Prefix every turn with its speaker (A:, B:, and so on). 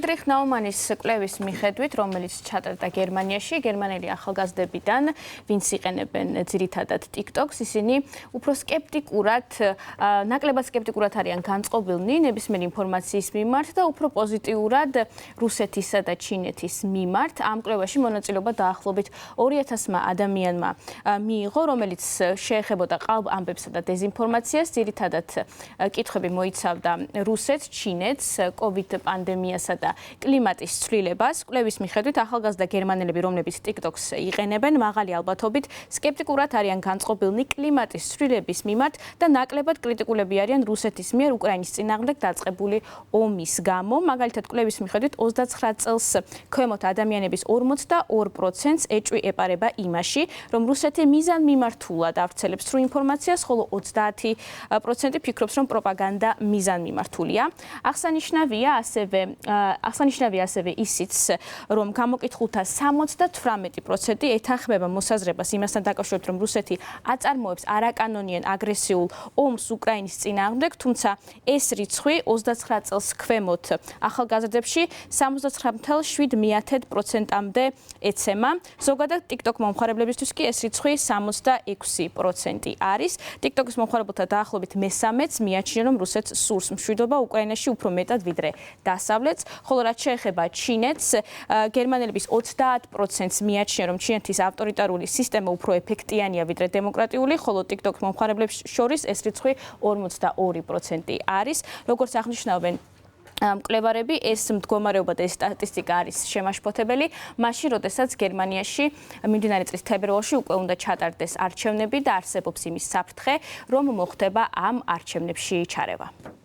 A: ფრიდრიხ ნაუმანის კვლევის მიხედვით, რომელიც ჩატარდა გერმანიაში, გერმანელი ახალგაზრდებიდან, ვინც იყენებენ ძირითადად TikTok-ს, ისინი უფრო ნაკლებად სკეპტიკურად არიან განწყობილნი ნებისმიერი ინფორმაციის მიმართ და უფრო პოზიტიურად რუსეთისა და ჩინეთის მიმართ. ამ კვლევაში მონაწილეობა დაახლოებით 2000 ადამიანმა მიიღო, რომელიც შეეხებოდა ყალბ ამბებსა და დეზინფორმაციას. ძირითადად კითხვები მოიცავდა რუსეთს, ჩინეთს, COVID პანდემიასა და კლიმატის ცვლილებას. კვლევის მიხედვით ახალგაზრდა გერმანელები, რომლებიც TikTok-ს იყენებენ, მაღალი ალბათობით სკეპტიკურად არიან განწყობილნი კლიმატის ცვლილების მიმართ და ნაკლებად კრიტიკულები არიან რუსეთის მიერ უკრაინის წინააღმდეგ დაწყებული ომის გამო. მაგალითად, კვლევის მიხედვით 29 წელს ქვემოთ ადამიანების 42%-ს ეჭვი ეპარება იმაში, რომ რუსეთი მიზანმიმართულად ავრცელებს სრულ ინფორმაციას, ხოლო 30% ფიქრობს, რომ პროპაგანდა მიზანმიმართულია. აღსანიშნავია ასევე ისიც, რომ გამოკითხულთა 78% ეთანხმება მოსაზრებას იმასთან დაკავშირებით, რომ რუსეთი აწარმოებს არაკანონიერ აგრესიულ ომს უკრაინის წინააღმდეგ, თუმცა ეს რიცხვი 29 წელს ქვემოთ ახალგაზრდებში 79.7%-მდე ეცემა. ზოგადად TikTok მომხმარებლებისთვის კი ეს რიცხვი 66% არის. TikTok-ის მომხმარებელთა დაახლოებით მესამეც მიაჩნია, რომ რუსეთს სურს მშვიდობა უკრაინაში უფრო მეტად ვიდრე დასავლეთს, ხოლო რაც შეეხება ჩინეთს, გერმანელების 30%-ს მიაჩნია, რომ ჩინეთის ავტორიტარული სისტემა უფრო ეფექტიანია ვიდრე დემოკრატიული, ხოლო TikTok მომხმარებლებს შორის ეს რიცხვი 42% არის. როგორც აღნიშნავენ მკვლევარები, ეს მდგომარეობა და ეს სტატისტიკა არის შემაშფოთებელი, მაშინ, როდესაც გერმანიაში მიმდინარე წლის თებერვალში უკვე უნდა ჩატარდეს არჩევნები და არსებობს იმის საფრთხე, რომ მოხდება ამ არჩევნებში ჩარევა.